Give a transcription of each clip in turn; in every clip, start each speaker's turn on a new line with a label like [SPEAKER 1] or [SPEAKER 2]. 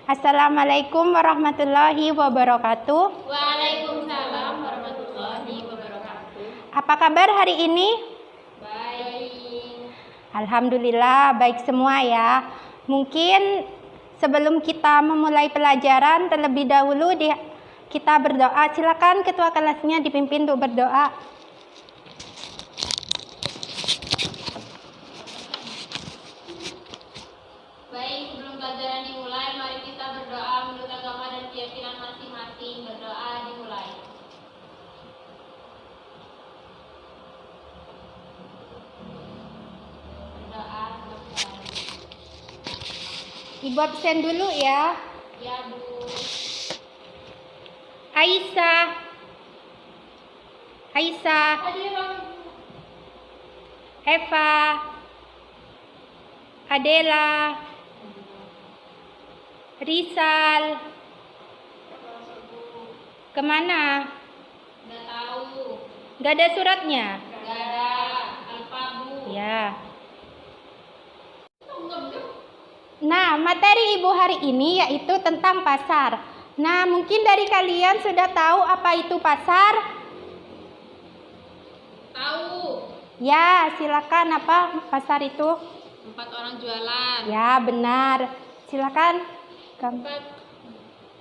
[SPEAKER 1] Assalamualaikum warahmatullahi wabarakatuh.
[SPEAKER 2] Waalaikumsalam warahmatullahi wabarakatuh.
[SPEAKER 1] Apa kabar hari ini?
[SPEAKER 2] Baik.
[SPEAKER 1] Alhamdulillah baik semua ya. Mungkin sebelum kita memulai pelajaran terlebih dahulu kita berdoa. Silakan ketua kelasnya dipimpin untuk berdoa.
[SPEAKER 2] Baik, sebelum pelajaran dimulai, mari kita berdoa menurut agama dan keyakinan masing-masing. Berdoa dimulai. Berdoa selesai.
[SPEAKER 1] Ibu absen dulu ya.
[SPEAKER 2] Ya, Bu.
[SPEAKER 1] Aisyah.
[SPEAKER 2] Hadir, Bang.
[SPEAKER 1] Eva. Adela. Rizal. Kemana?
[SPEAKER 2] Nggak tahu.
[SPEAKER 1] Gak ada suratnya?
[SPEAKER 2] Nggak ada. Alfa, Bu.
[SPEAKER 1] Ya.
[SPEAKER 2] Enggak.
[SPEAKER 1] Nah, materi Ibu hari ini yaitu tentang pasar. Nah, mungkin dari kalian sudah tahu apa itu pasar?
[SPEAKER 2] Tahu.
[SPEAKER 1] Ya, silakan, apa pasar itu?
[SPEAKER 2] 4 orang jualan.
[SPEAKER 1] Ya, benar. Silakan.
[SPEAKER 2] Tempat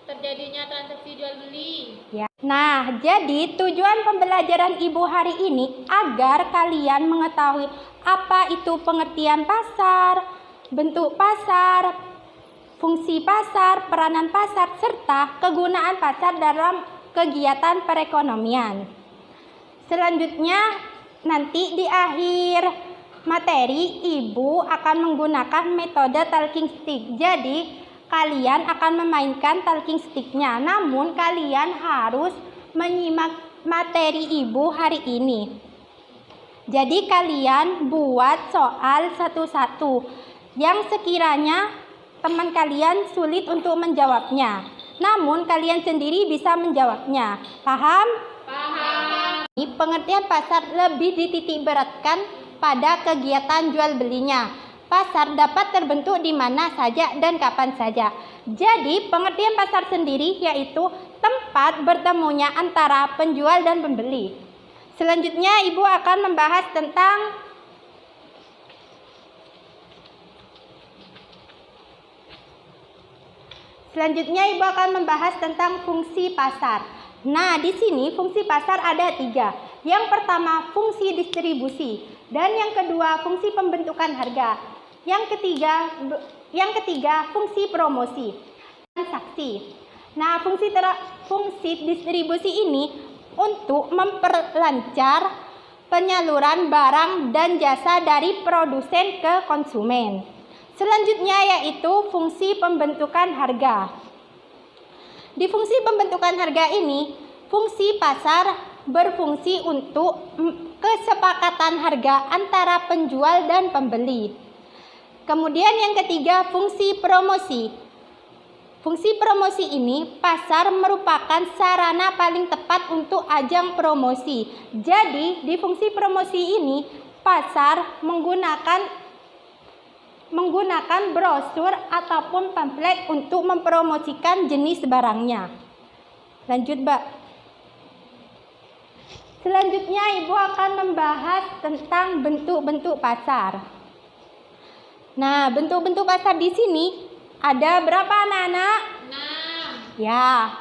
[SPEAKER 2] terjadinya transaksi jual beli.
[SPEAKER 1] Ya. Nah, jadi tujuan pembelajaran Ibu hari ini agar kalian mengetahui apa itu pengertian pasar, bentuk pasar, fungsi pasar, peranan pasar, serta kegunaan pasar dalam kegiatan perekonomian. Selanjutnya, nanti di akhir materi Ibu akan menggunakan metode talking stick. Jadi, kalian akan memainkan talking stick-nya. Namun, kalian harus menyimak materi Ibu hari ini. Jadi, kalian buat soal satu-satu yang sekiranya teman kalian sulit untuk menjawabnya. Namun, kalian sendiri bisa menjawabnya. Paham?
[SPEAKER 2] Paham.
[SPEAKER 1] Pengertian pasar lebih dititik beratkan pada kegiatan jual belinya. Pasar dapat terbentuk di mana saja dan kapan saja. Jadi, pengertian pasar sendiri yaitu tempat bertemunya antara penjual dan pembeli. Selanjutnya, Ibu akan membahas tentang fungsi pasar. Nah, di sini fungsi pasar ada 3. Yang pertama, fungsi distribusi, dan yang kedua, fungsi pembentukan harga. Yang ketiga, fungsi promosi, transaksi. Nah, fungsi distribusi ini untuk memperlancar penyaluran barang dan jasa dari produsen ke konsumen. Selanjutnya yaitu fungsi pembentukan harga. Di fungsi pembentukan harga ini, fungsi pasar berfungsi untuk kesepakatan harga antara penjual dan pembeli. Kemudian yang ketiga, fungsi promosi. Fungsi promosi ini, pasar merupakan sarana paling tepat untuk ajang promosi. Jadi, di fungsi promosi ini, pasar menggunakan brosur ataupun pamflet untuk mempromosikan jenis barangnya. Lanjut, Mbak. Selanjutnya, Ibu akan membahas tentang bentuk-bentuk pasar. Nah, bentuk-bentuk pasar di sini ada berapa anak-anak?
[SPEAKER 2] 6.
[SPEAKER 1] Ya.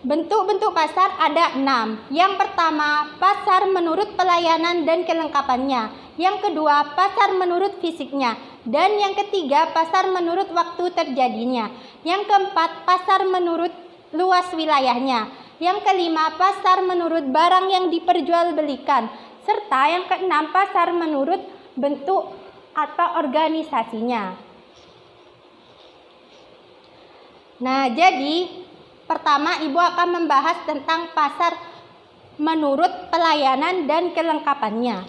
[SPEAKER 1] Bentuk-bentuk pasar ada 6. Yang pertama, pasar menurut pelayanan dan kelengkapannya. Yang kedua, pasar menurut fisiknya. Dan yang ketiga, pasar menurut waktu terjadinya. Yang keempat, pasar menurut luas wilayahnya. Yang kelima, pasar menurut barang yang diperjualbelikan. Serta yang keenam, pasar menurut bentuk atau organisasinya. Nah, jadi pertama Ibu akan membahas tentang pasar menurut pelayanan dan kelengkapannya.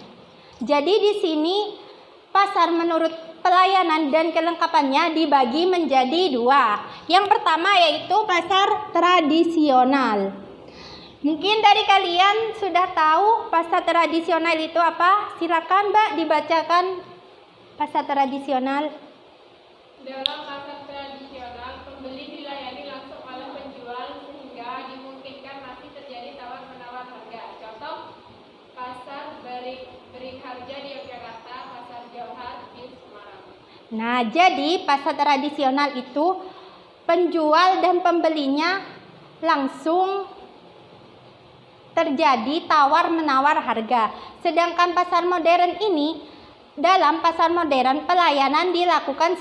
[SPEAKER 1] Jadi di sini pasar menurut pelayanan dan kelengkapannya dibagi menjadi 2. Yang pertama yaitu pasar tradisional. Mungkin dari kalian sudah tahu pasar tradisional itu apa? Silakan Mbak dibacakan pasar tradisional.
[SPEAKER 2] Dalam pasar tradisional
[SPEAKER 1] Nah, jadi pasar tradisional itu penjual dan pembelinya langsung terjadi tawar-menawar harga. Sedangkan pasar modern ini, dalam pasar modern pelayanan dilakukan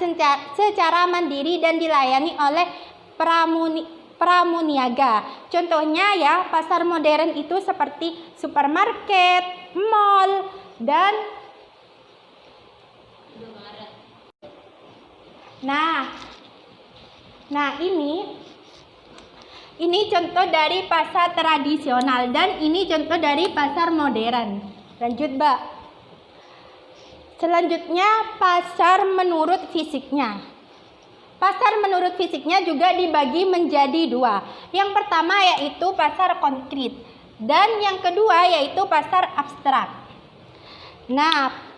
[SPEAKER 1] secara mandiri dan dilayani oleh pramuniaga. Contohnya ya, pasar modern itu seperti supermarket, mall, dan Nah, ini contoh dari pasar tradisional dan ini contoh dari pasar modern. Lanjut, Mbak. Selanjutnya pasar menurut fisiknya. Pasar menurut fisiknya juga dibagi menjadi dua. Yang pertama yaitu pasar konkret dan yang kedua yaitu pasar abstrak. Nah,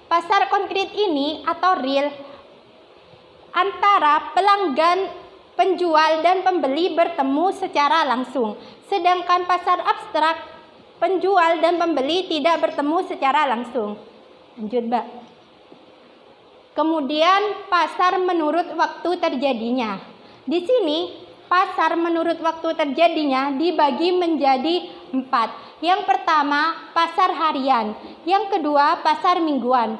[SPEAKER 1] pasar konkret ini atau real antara pelanggan, penjual dan pembeli bertemu secara langsung. Sedangkan pasar abstrak, penjual dan pembeli tidak bertemu secara langsung. Lanjut, Mbak. Kemudian pasar menurut waktu terjadinya. Di sini pasar menurut waktu terjadinya dibagi menjadi 4. Yang pertama pasar harian, yang kedua pasar mingguan,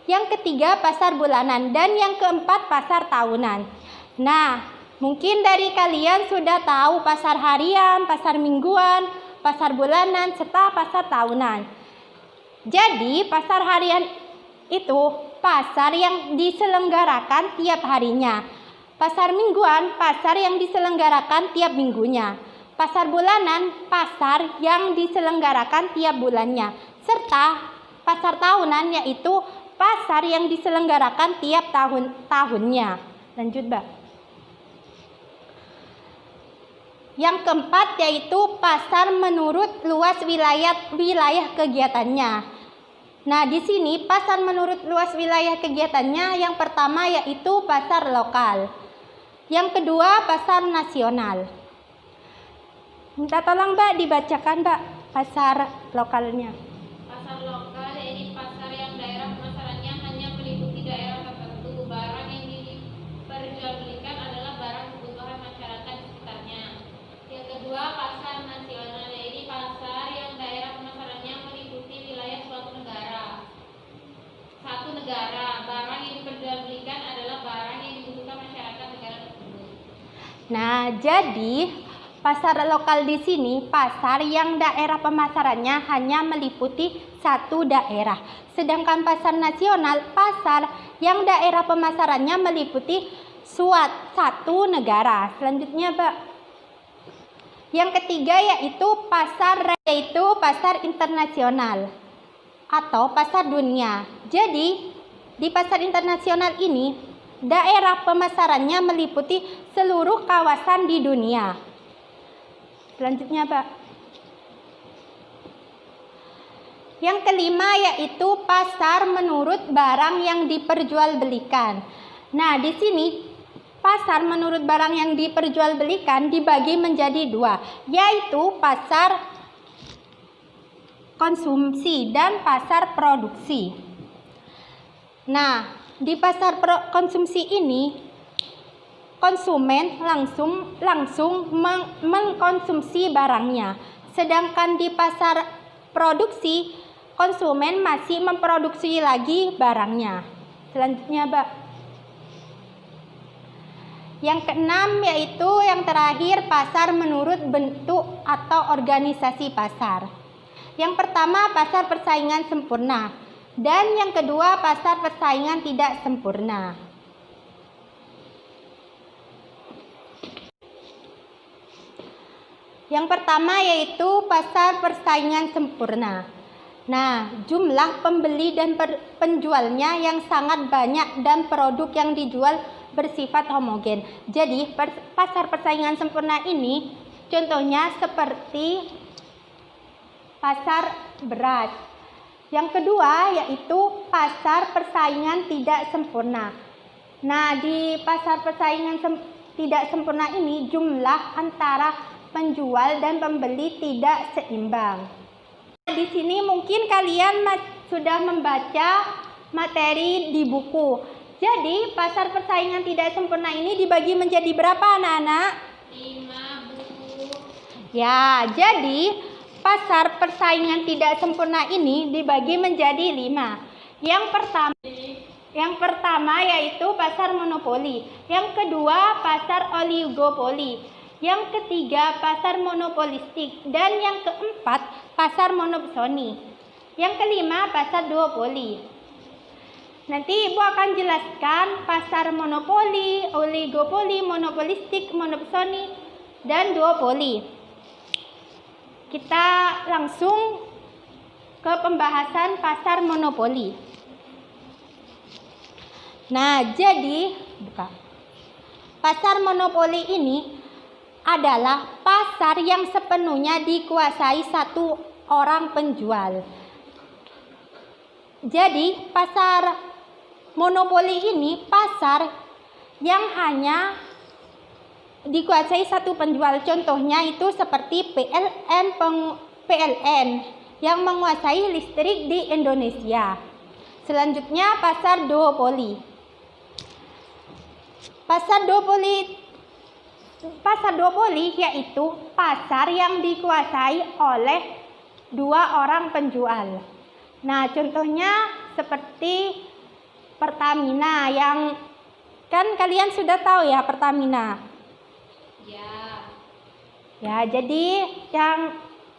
[SPEAKER 1] yang ketiga pasar bulanan, dan yang keempat pasar tahunan. Nah, mungkin dari kalian sudah tahu pasar harian, pasar mingguan, pasar bulanan, serta pasar tahunan. Jadi, pasar harian itu pasar yang diselenggarakan tiap harinya. Pasar mingguan, pasar yang diselenggarakan tiap minggunya. Pasar bulanan, pasar yang diselenggarakan tiap bulannya. Serta pasar tahunan yaitu pasar yang diselenggarakan tiap tahunnya. Lanjut, Mbak. Yang keempat yaitu pasar menurut luas wilayah kegiatannya. Nah, di sini pasar menurut luas wilayah kegiatannya yang pertama yaitu pasar lokal. Yang kedua pasar nasional. Minta tolong, Mbak, dibacakan, Mbak, pasar lokalnya.
[SPEAKER 2] Pasar lokal ini pasar yang daerah pemasarannya hanya meliputi daerah tertentu. Barang yang diperjualbelikan adalah barang kebutuhan masyarakat di sekitarnya. Yang kedua pasar nasional ini pasar yang daerah pemasarannya meliputi wilayah suatu negara. Satu negara, barang yang diperjualbelikan adalah barang yang dibutuhkan masyarakat negara tersebut.
[SPEAKER 1] Nah, jadi pasar lokal di sini pasar yang daerah pemasarannya hanya meliputi satu daerah. Sedangkan pasar nasional pasar yang daerah pemasarannya meliputi satu negara. Selanjutnya, Mbak. Yang ketiga yaitu pasar internasional atau pasar dunia. Jadi, di pasar internasional ini daerah pemasarannya meliputi seluruh kawasan di dunia. Selanjutnya, Pak. Yang kelima yaitu pasar menurut barang yang diperjualbelikan. Nah, di sini pasar menurut barang yang diperjualbelikan dibagi menjadi dua, yaitu pasar konsumsi dan pasar produksi. Nah, di pasar konsumsi ini konsumen langsung mengkonsumsi barangnya. Sedangkan di pasar produksi, konsumen masih memproduksi lagi barangnya. Selanjutnya, Mbak. Yang keenam yaitu yang terakhir pasar menurut bentuk atau organisasi pasar. Yang pertama pasar persaingan sempurna dan yang kedua pasar persaingan tidak sempurna. Yang pertama yaitu pasar persaingan sempurna. Nah, jumlah pembeli dan penjualnya yang sangat banyak dan produk yang dijual bersifat homogen. Jadi, pasar persaingan sempurna ini contohnya seperti pasar beras. Yang kedua yaitu pasar persaingan tidak sempurna. Nah, di pasar persaingan tidak sempurna ini jumlah antara penjual dan pembeli tidak seimbang. Di sini mungkin kalian sudah membaca materi di buku. Jadi pasar persaingan tidak sempurna ini dibagi menjadi berapa anak-anak?
[SPEAKER 2] 5 buku.
[SPEAKER 1] Ya, jadi pasar persaingan tidak sempurna ini dibagi menjadi 5. Yang pertama yaitu pasar monopoli. Yang kedua pasar oligopoli. Yang ketiga pasar monopolistik. Dan yang keempat pasar monopsoni. Yang kelima pasar duopoli. Nanti Ibu akan jelaskan pasar monopoli, oligopoli, monopolistik, monopsoni, dan duopoli. Kita langsung ke pembahasan pasar monopoli. Nah, jadi pasar monopoli ini adalah pasar yang sepenuhnya dikuasai satu orang penjual. Jadi, pasar monopoli ini pasar yang hanya dikuasai satu penjual. Contohnya itu seperti PLN yang menguasai listrik di Indonesia. Selanjutnya pasar duopoli. Pasar duopoli yaitu pasar yang dikuasai oleh 2 orang penjual. Nah, contohnya seperti Pertamina, yang kan kalian sudah tahu ya Pertamina. Ya, jadi yang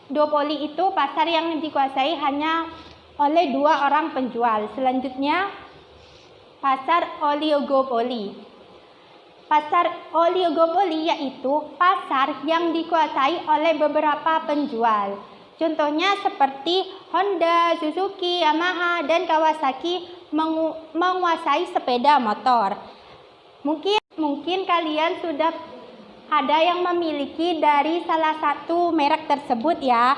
[SPEAKER 1] duopoli itu pasar yang dikuasai hanya oleh 2 orang penjual. Selanjutnya pasar oligopoli. Pasar oligopoli yaitu pasar yang dikuasai oleh beberapa penjual. Contohnya seperti Honda, Suzuki, Yamaha, dan Kawasaki menguasai sepeda motor. Mungkin kalian sudah ada yang memiliki dari salah satu merek tersebut ya.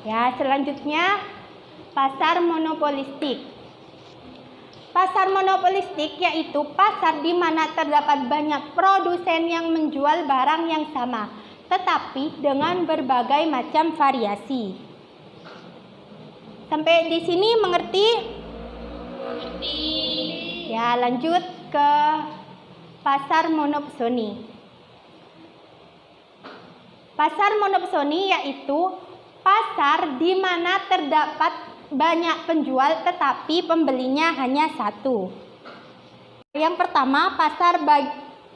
[SPEAKER 1] Ya, selanjutnya pasar monopolistik. Pasar monopolistik yaitu pasar di mana terdapat banyak produsen yang menjual barang yang sama, tetapi dengan berbagai macam variasi. Sampai di sini mengerti? Ya, lanjut ke pasar monopsoni. Pasar monopsoni yaitu pasar di mana terdapat banyak penjual tetapi pembelinya hanya satu. Yang pertama,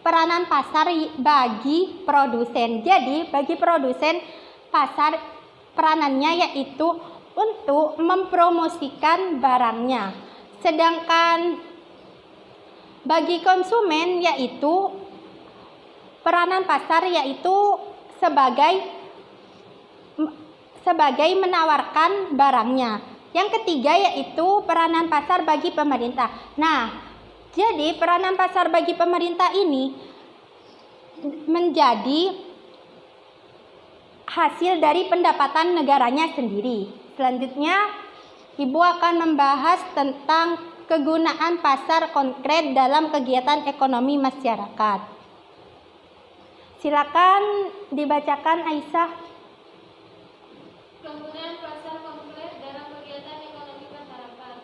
[SPEAKER 1] peranan pasar bagi produsen. Jadi, bagi produsen pasar peranannya yaitu untuk mempromosikan barangnya. Sedangkan bagi konsumen yaitu peranan pasar yaitu sebagai menawarkan barangnya. Yang ketiga yaitu peranan pasar bagi pemerintah. Nah, jadi peranan pasar bagi pemerintah ini menjadi hasil dari pendapatan negaranya sendiri. Selanjutnya Ibu akan membahas tentang kegunaan pasar konkret dalam kegiatan ekonomi masyarakat. Silakan dibacakan Aisyah.
[SPEAKER 2] Kegunaan pasar konkret dalam kegiatan ekonomi masyarakat.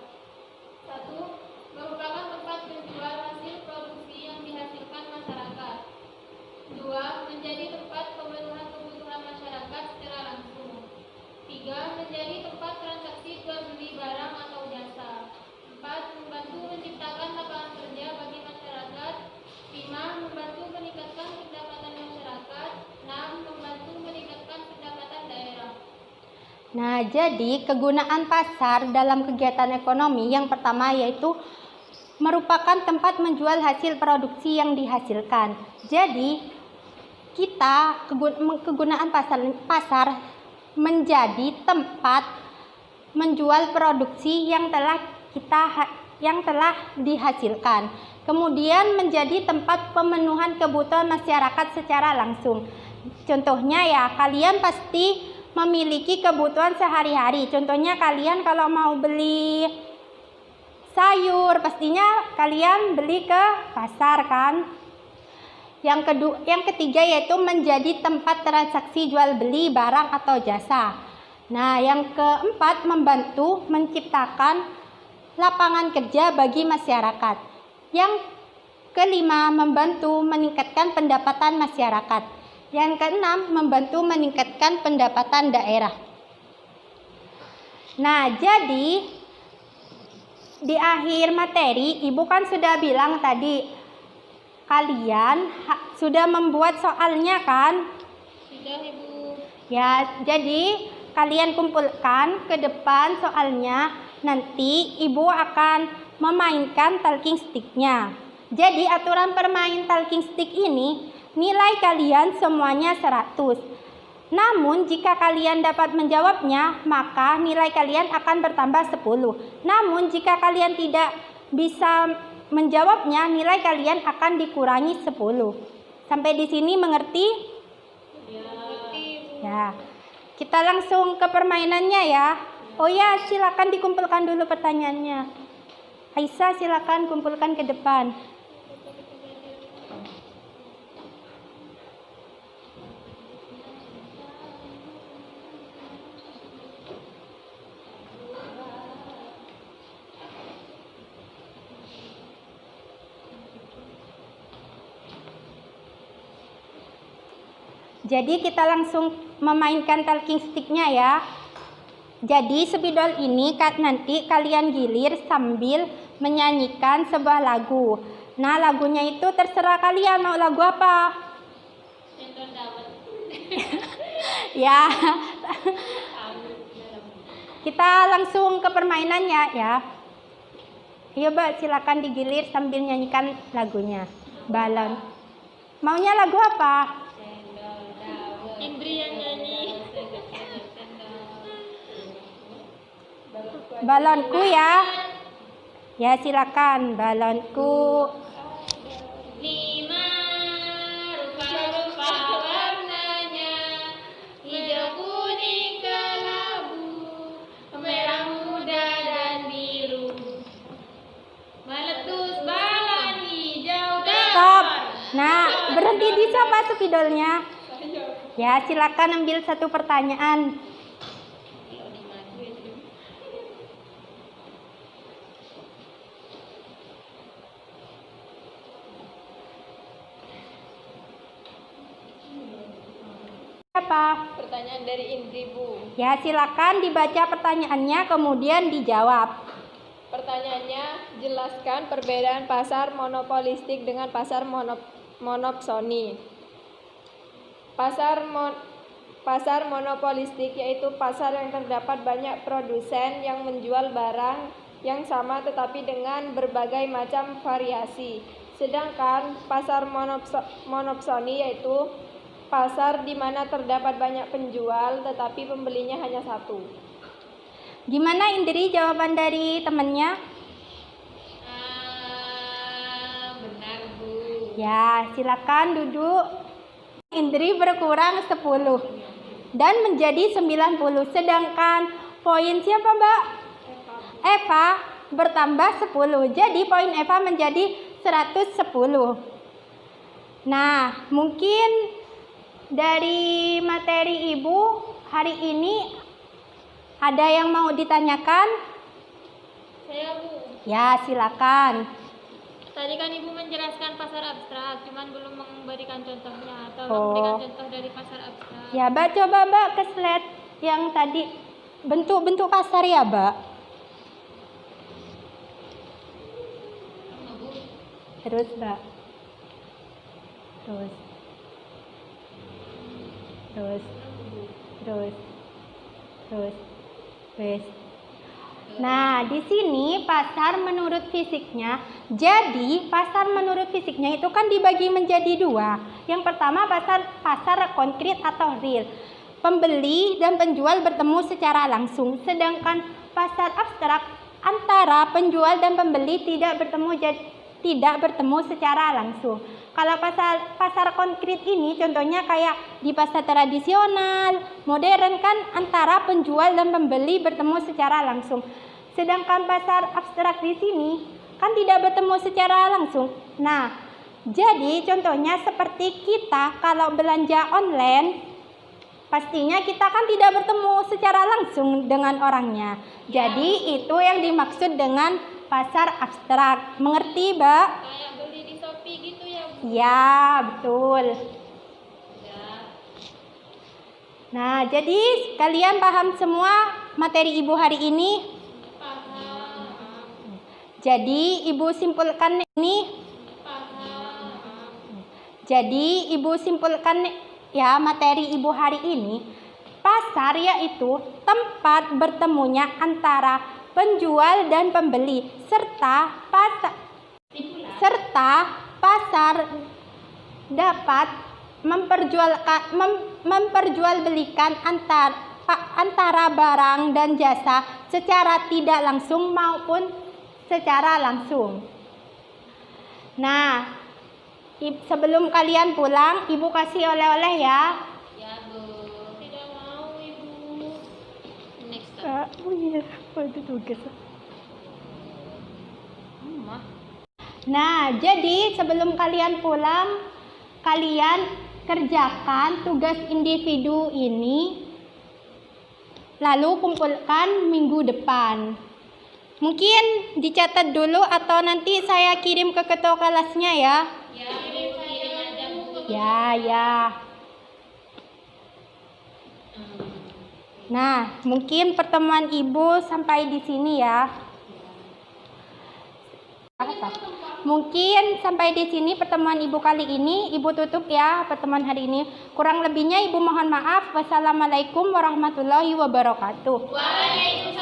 [SPEAKER 2] 1. Merupakan tempat penjual hasil produksi yang dihasilkan masyarakat. 2. Menjadi tempat pemenuhan kebutuhan masyarakat secara langsung. 3. Menjadi tempat transaksi jual beli barang atau jasa. 4. Membantu menciptakan lapangan kerja bagi masyarakat. 5. Membantu meningkatkan pendapatan masyarakat. 6. Membantu meningkatkan pendapatan daerah.
[SPEAKER 1] Nah, jadi kegunaan pasar dalam kegiatan ekonomi yang pertama yaitu merupakan tempat menjual hasil produksi yang dihasilkan. Jadi, kegunaan pasar menjadi tempat menjual produksi yang telah dihasilkan. Kemudian menjadi tempat pemenuhan kebutuhan masyarakat secara langsung. Contohnya ya, kalian pasti memiliki kebutuhan sehari-hari. Contohnya kalian kalau mau beli sayur, pastinya kalian beli ke pasar kan? Yang ketiga yaitu menjadi tempat transaksi jual beli barang atau jasa. Nah, yang keempat membantu menciptakan lapangan kerja bagi masyarakat. Yang kelima, membantu meningkatkan pendapatan masyarakat. Yang keenam, membantu meningkatkan pendapatan daerah. Nah, jadi di akhir materi, Ibu kan sudah bilang tadi, kalian sudah membuat soalnya kan?
[SPEAKER 2] Sudah, Ibu.
[SPEAKER 1] Ya, jadi kalian kumpulkan ke depan soalnya. Nanti Ibu akan memainkan talking stick-nya. Jadi aturan permain talking stick ini, nilai kalian semuanya 100. Namun jika kalian dapat menjawabnya, maka nilai kalian akan bertambah 10. Namun jika kalian tidak bisa menjawabnya, nilai kalian akan dikurangi 10. Sampai di sini mengerti? Ya. Kita langsung ke permainannya ya. Oh ya, silakan dikumpulkan dulu pertanyaannya. Aisyah, silakan kumpulkan ke depan. Jadi kita langsung memainkan talking stick-nya ya. Jadi spidol ini nanti kalian gilir sambil menyanyikan sebuah lagu. Nah, lagunya itu terserah kalian mau lagu apa. Ya. Kita langsung ke permainannya ya. Iya, Mbak, silakan digilir sambil nyanyikan lagunya. Balon. Maunya lagu apa?
[SPEAKER 2] Indri yang nyanyi.
[SPEAKER 1] Balonku ya. Ya, silakan. Balonku.
[SPEAKER 2] 5 rupa-rupa warnanya, hijau, kuning, kelabu, merah muda dan biru, meletus balon hijau dan
[SPEAKER 1] Stop. Nah, berhenti di siapa spidolnya? Ya, silakan ambil satu pertanyaan. Apa?
[SPEAKER 2] Pertanyaan dari Indri, Bu.
[SPEAKER 1] Ya, silakan dibaca pertanyaannya kemudian dijawab.
[SPEAKER 3] Pertanyaannya, jelaskan perbedaan pasar monopolistik dengan pasar monopsoni. Pasar monopolistik yaitu pasar yang terdapat banyak produsen yang menjual barang yang sama tetapi dengan berbagai macam variasi. Sedangkan pasar monopsoni yaitu pasar di mana terdapat banyak penjual tetapi pembelinya hanya satu.
[SPEAKER 1] Gimana Indri jawaban dari temannya?
[SPEAKER 2] Benar, Bu.
[SPEAKER 1] Ya, silakan duduk. Indri berkurang 10 dan menjadi 90. Sedangkan poin siapa, Mbak? Eva bertambah 10. Jadi poin Eva menjadi 110. Nah, mungkin dari materi Ibu hari ini ada yang mau ditanyakan?
[SPEAKER 2] Saya, Bu.
[SPEAKER 1] Ya, silakan.
[SPEAKER 2] Tadi kan Ibu menjelaskan pasar abstrak, cuman belum memberikan contohnya. Tolong
[SPEAKER 1] Oh.
[SPEAKER 2] berikan contoh dari pasar abstrak.
[SPEAKER 1] Ya, Mbak, coba Mbak ke slide yang tadi bentuk-bentuk pasar ya, Mbak. Terus, Mbak. Terus. Wes. Nah, di sini pasar menurut fisiknya. Jadi, pasar menurut fisiknya itu kan dibagi menjadi dua. Yang pertama pasar konkret atau real. Pembeli dan penjual bertemu secara langsung. Sedangkan pasar abstrak antara penjual dan pembeli tidak bertemu secara langsung. Kalau pasar konkret ini contohnya kayak di pasar tradisional, modern kan antara penjual dan pembeli bertemu secara langsung. Sedangkan pasar abstrak di sini kan tidak bertemu secara langsung. Nah, jadi contohnya seperti kita kalau belanja online pastinya kita kan tidak bertemu secara langsung dengan orangnya. Jadi itu yang dimaksud dengan pasar abstrak. Mengerti, Mbak?
[SPEAKER 2] Kayak beli di Shopee gitu ya, Bu?
[SPEAKER 1] Ya, betul.
[SPEAKER 2] Ya.
[SPEAKER 1] Nah, jadi kalian paham semua materi Ibu hari ini?
[SPEAKER 2] Paham.
[SPEAKER 1] Jadi Ibu simpulkan ini.
[SPEAKER 2] Paham.
[SPEAKER 1] Jadi Ibu simpulkan ya materi Ibu hari ini. Pasar yaitu tempat bertemunya antara penjual dan pembeli serta pasar dapat memperjualbelikan antara barang dan jasa secara tidak langsung maupun secara langsung. Nah, sebelum kalian pulang, Ibu kasih oleh-oleh ya.
[SPEAKER 2] Ya, Bu. Tidak mau, Ibu. Next time.
[SPEAKER 1] Oh iya, itu tugas. Nah, jadi sebelum kalian pulang, kalian kerjakan tugas individu ini, lalu kumpulkan minggu depan. Mungkin dicatat dulu atau nanti saya kirim ke ketua kelasnya ya.
[SPEAKER 2] Ya, Bu. Kirim aja, Bu.
[SPEAKER 1] Ya. Nah, mungkin pertemuan Ibu sampai di sini ya. Mungkin sampai di sini pertemuan Ibu kali ini. Ibu tutup ya pertemuan hari ini. Kurang lebihnya Ibu mohon maaf. Wassalamualaikum warahmatullahi wabarakatuh.
[SPEAKER 2] Waalaikumsalam.